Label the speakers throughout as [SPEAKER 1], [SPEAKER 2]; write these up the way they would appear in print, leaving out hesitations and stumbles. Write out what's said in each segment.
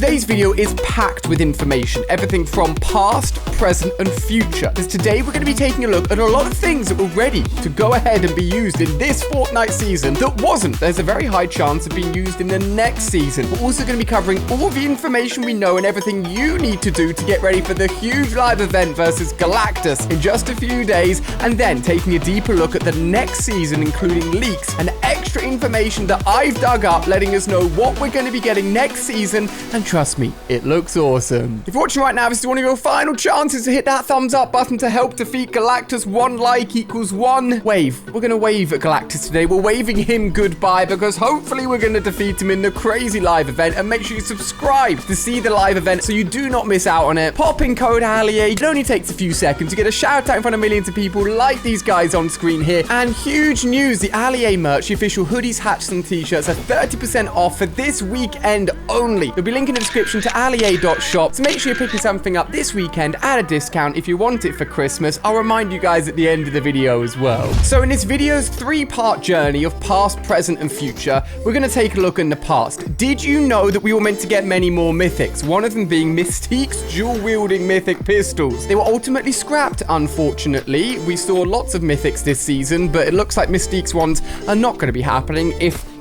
[SPEAKER 1] Today's video is packed with information, everything from past, present, and future. As today we're going to be taking a look at a lot of things that were ready to go ahead and be used in this Fortnite season that wasn't. There's a very high chance of being used in the next season. We're also going to be covering all the information we know and everything you need to do to get ready for the huge live event versus Galactus in just a few days, and then taking a deeper look at the next season, including leaks and extra information that I've dug up, letting us know what we're going to be getting next season, and trust me, it looks awesome. If you're watching right now, this is one of your final chances to hit that thumbs up button to help defeat Galactus. 1 like equals 1 wave. We're going to wave at Galactus today. We're waving him goodbye because hopefully we're going to defeat him in the crazy live event, and make sure you subscribe to see the live event so you do not miss out on it. Pop in code Allier. It only takes a few seconds to get a shout out in front of millions of people like these guys on screen here. And huge news, the Allier merch, the official hoodies, hats, and t-shirts are 30% off for this weekend only. There'll be a link in the description to allier.shop, so make sure you're picking something up this weekend at a discount if you want it for Christmas. I'll remind you guys at the end of the video as well. So in this video's 3-part journey of past, present, and future, we're going to take a look in the past. Did you know that we were meant to get many more mythics? One of them being Mystique's dual-wielding mythic pistols. They were ultimately scrapped, unfortunately. We saw lots of mythics this season, but it looks like Mystique's ones are not going to be happening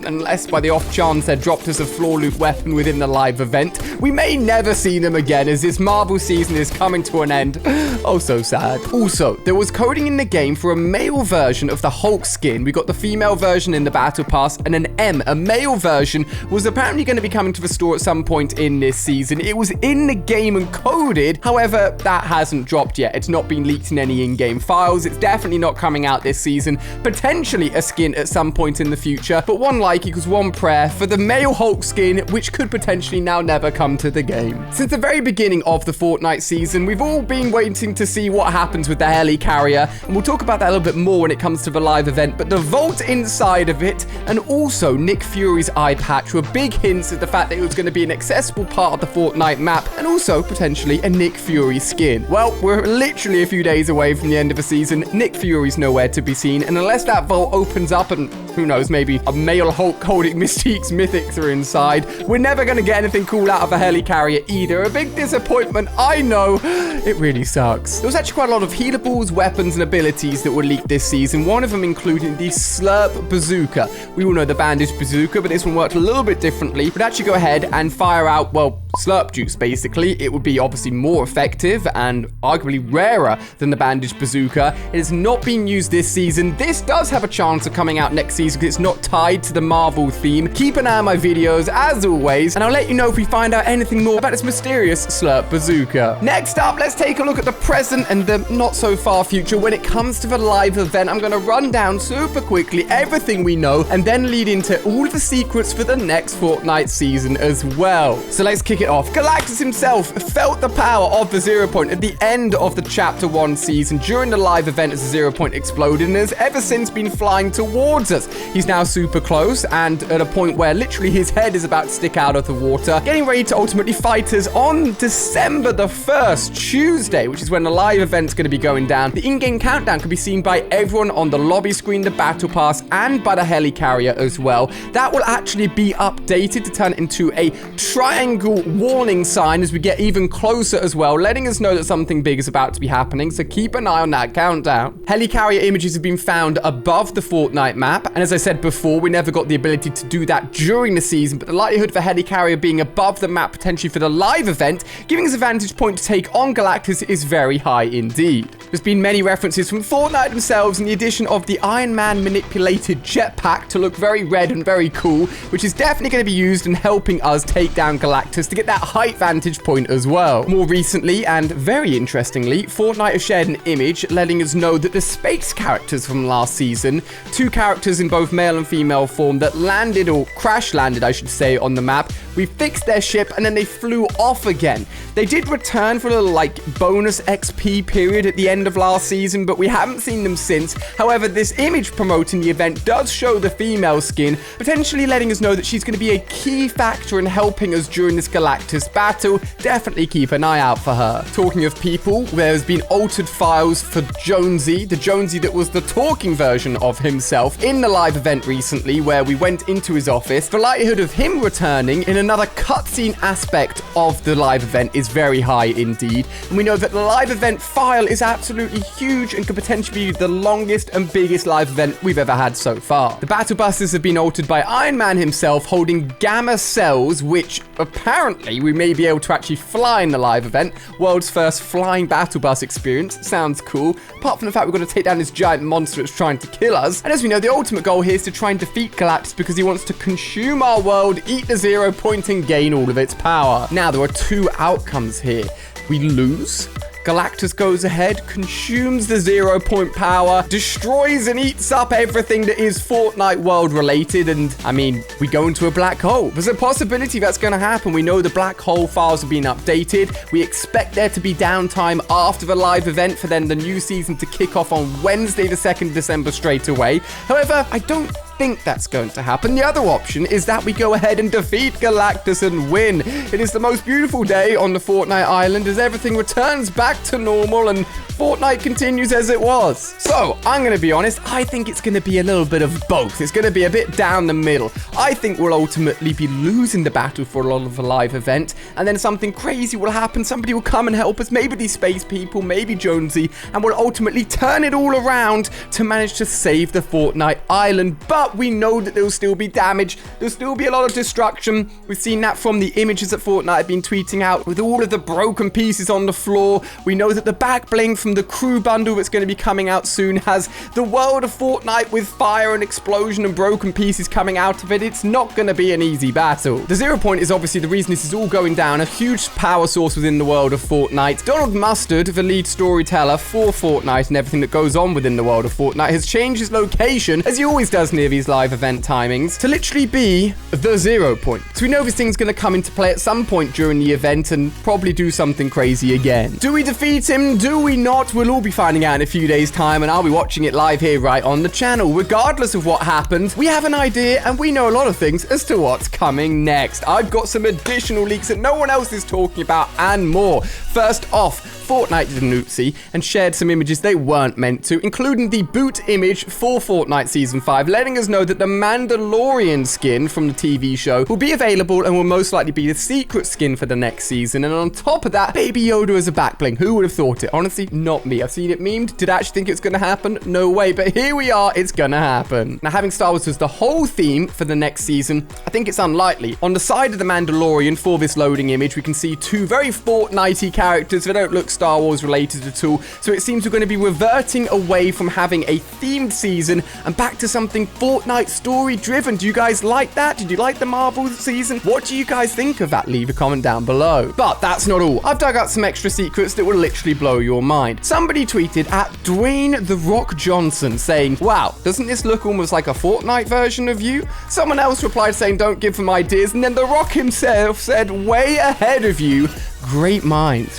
[SPEAKER 1] unless by the off chance they're dropped as a floor loot weapon within the live event. We may never see them again as this Marvel season is coming to an end. Oh, so sad. Also, there was coding in the game for a male version of the Hulk skin. We got the female version in the battle pass, and an M, a male version, was apparently going to be coming to the store at some point in this season. It was in the game and coded, however, that hasn't dropped yet. It's not been leaked in any in-game files. It's definitely not coming out this season. Potentially a skin at some point in the future, but 1 like equals 1 prayer for the male Hulk skin, which could potentially now never come to the game. Since the very beginning of the Fortnite season, we've all been waiting to see what happens with the helicarrier, and we'll talk about that a little bit more when it comes to the live event, but the vault inside of it and also Nick Fury's eye patch were big hints at the fact that it was going to be an accessible part of the Fortnite map, and also potentially a Nick Fury skin. Well, we're literally a few days away from the end of the season. Nick Fury's nowhere to be seen, and unless that vault opens up and who knows, maybe a male Hulk holding Mystique's mythics are inside, we're never going to get anything cool out of a helicarrier either. A big disappointment, I know. It really sucks. There was actually quite a lot of healables, weapons, and abilities that were leaked this season, one of them including the Slurp Bazooka. We all know the Bandage Bazooka, but this one worked a little bit differently. It would actually go ahead and fire out, well, slurp juice, basically. It would be obviously more effective and arguably rarer than the Bandage Bazooka. It has not been used this season. This does have a chance of coming out next season because it's not tied to the Marvel theme. Keep an eye on my videos, as always, and I'll let you know if we find out anything more about this mysterious Slurp Bazooka. Next up, let's take a look at the present and the not-so-far future when it comes to the live event. I'm going to run down super quickly everything we know and then lead into all of the secrets for the next Fortnite season as well. So let's kick it off. Galactus himself felt the power of the 0 point at the end of the Chapter 1 season during the live event as the 0 point exploded, and has ever since been flying towards us. He's now super close and at a point where literally his head is about to stick out of the water, getting ready to ultimately fight us on December the 1st, Tuesday, which is when the live event's going to be going down. The in-game countdown can be seen by everyone on the lobby screen, the battle pass, and by the helicarrier as well. That will actually be updated to turn into a triangle warning sign as we get even closer as well, letting us know that something big is about to be happening, so keep an eye on that countdown. Helicarrier images have been found above the Fortnite map, and as I said before, we never got the ability to do that during the season, but the likelihood of a helicarrier being above the map potentially for the live event, giving us a vantage point to take on Galactus, is very high indeed. There's been many references from Fortnite themselves and the addition of the Iron Man manipulated jetpack to look very red and very cool, which is definitely going to be used in helping us take down Galactus to get that height vantage point as well. More recently, and very interestingly, Fortnite has shared an image letting us know that the space characters from last season, 2 characters in both male and female form that landed, or crash landed I should say, on the map, we fixed their ship and then they flew off again. They did return for a little like bonus XP period at the end of last season, but we haven't seen them since. However, this image promoting the event does show the female skin, potentially letting us know that she's going to be a key factor in helping us during this Galactus battle. Definitely keep an eye out for her. Talking of people, there's been altered files for Jonesy, the Jonesy that was the talking version of himself in the live event recently, where we went into his office. The likelihood of him returning in a another cutscene aspect of the live event is very high indeed. And we know that the live event file is absolutely huge and could potentially be the longest and biggest live event we've ever had so far. The battle buses have been altered by Iron Man himself, holding gamma cells, which apparently we may be able to actually fly in the live event. World's first flying battle bus experience. Sounds cool. Apart from the fact we've got to take down this giant monster that's trying to kill us. And as we know, the ultimate goal here is to try and defeat Galactus because he wants to consume our world, eat the 0 point, and gain all of its power. Now, there are two outcomes here. We lose. Galactus goes ahead, consumes the 0 point power, destroys and eats up everything that is Fortnite world related, and I mean, we go into a black hole. There's a possibility that's going to happen. We know the black hole files have been updated. We expect there to be downtime after the live event for then the new season to kick off on Wednesday, the 2nd of December straight away. However, I don't think that's going to happen. The other option is that we go ahead and defeat Galactus and win. It is the most beautiful day on the Fortnite island as everything returns back to normal and Fortnite continues as it was. So, I'm going to be honest, I think it's going to be a little bit of both. It's going to be a bit down the middle. I think we'll ultimately be losing the battle for a lot of the live event, and then something crazy will happen. Somebody will come and help us, maybe these space people, maybe Jonesy, and we'll ultimately turn it all around to manage to save the Fortnite island. But we know that there'll still be damage. There'll still be a lot of destruction. We've seen that from the images that Fortnite have been tweeting out with all of the broken pieces on the floor. We know that the back bling from the crew bundle that's going to be coming out soon has the world of Fortnite with fire and explosion and broken pieces coming out of it. It's not going to be an easy battle. The 0 point is obviously the reason this is all going down, a huge power source within the world of Fortnite. Donald Mustard, the lead storyteller for Fortnite and everything that goes on within the world of Fortnite, has changed his location, as he always does near these live event timings, to literally be the 0 point. So we know this thing's going to come into play at some point during the event and probably do something crazy again. Do we defeat him? Do we not? We'll all be finding out in a few days' time, and I'll be watching it live here right on the channel. Regardless of what happens, we have an idea and we know a lot of things as to what's coming next. I've got some additional leaks that no one else is talking about and more. First off, Fortnite did an oopsie and shared some images they weren't meant to, including the boot image for Fortnite Season 5, letting us know that the Mandalorian skin from the TV show will be available and will most likely be the secret skin for the next season. And on top of that, Baby Yoda as a backbling. Who would have thought it? Honestly, not me. I've seen it memed. Did I actually think it's going to happen? No way. But here we are. It's going to happen. Now, having Star Wars as the whole theme for the next season, I think it's unlikely. On the side of the Mandalorian for this loading image, we can see two very Fortnite-y characters that don't look Star Wars related at all. So it seems we're going to be reverting away from having a themed season and back to something Fortnite story driven. Do you guys like that? Did you like the Marvel season? What do you guys think of that? Leave a comment down below. But that's not all. I've dug out some extra secrets that will literally blow your mind. Somebody tweeted at Dwayne The Rock Johnson saying, wow, doesn't this look almost like a Fortnite version of you? Someone else replied saying, don't give them ideas. And then The Rock himself said, way ahead of you. Great minds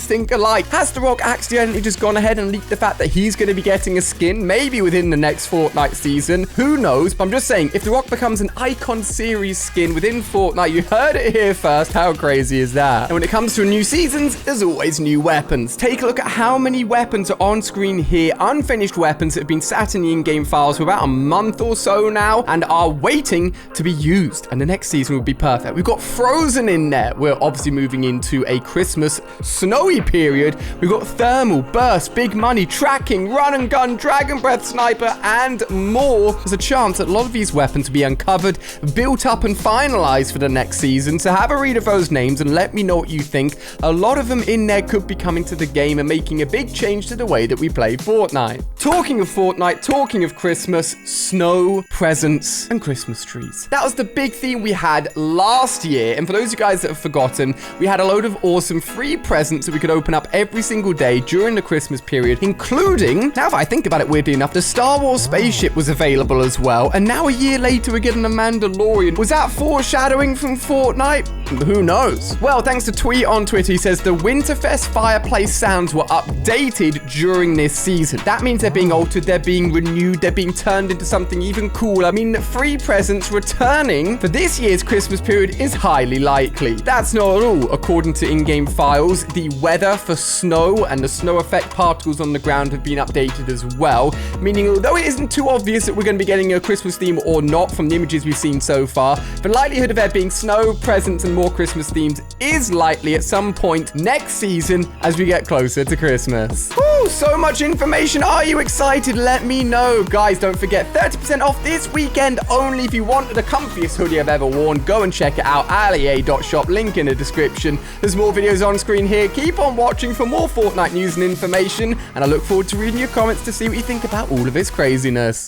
[SPEAKER 1] think alike. Has The Rock accidentally just gone ahead and leaked the fact that he's going to be getting a skin, maybe within the next Fortnite season? Who knows? But I'm just saying, if The Rock becomes an Icon Series skin within Fortnite, you heard it here first. How crazy is that? And when it comes to new seasons, there's always new weapons. Take a look at how many weapons are on screen here. Unfinished weapons that have been sat in the in-game files for about a month or so now and are waiting to be used. And the next season will be perfect. We've got Frozen in there. We're obviously moving into a Christmas snowy period. We've got thermal, burst, big money, tracking, run and gun, dragon breath sniper, and more. There's a chance that a lot of these weapons will be uncovered, built up, and finalized for the next season. So have a read of those names and let me know what you think. A lot of them in there could be coming to the game and making a big change to the way that we play Fortnite. Talking of Fortnite, talking of Christmas, snow, presents, and Christmas trees. That was the big theme we had last year. And for those of you guys that have forgotten, we had a load of awesome free presents that we could open up every single day during the Christmas period, including, now if I think about it weirdly enough, the Star Wars spaceship was available as well. And now a year later, we're getting a Mandalorian. Was that foreshadowing from Fortnite? Who knows? Well, thanks to Tweet on Twitter, he says the Winterfest fireplace sounds were updated during this season. That means they're being altered, they're being renewed, they're being turned into something even cooler. I mean, free presents returning for this year's Christmas period is highly likely. That's not at all according according to in-game files, the weather for snow and the snow effect particles on the ground have been updated as well, meaning although it isn't too obvious that we're going to be getting a Christmas theme or not from the images we've seen so far, the likelihood of there being snow, presents, and more Christmas themes is likely at some point next season as we get closer to Christmas. Woo, so much information. Are you excited? Let me know. Guys, don't forget 30% off this weekend only. If you want the comfiest hoodie I've ever worn, go and check it out, alia.shop, link in the description. There's more videos on screen here. Keep on watching for more Fortnite news and information, and I look forward to reading your comments to see what you think about all of this craziness.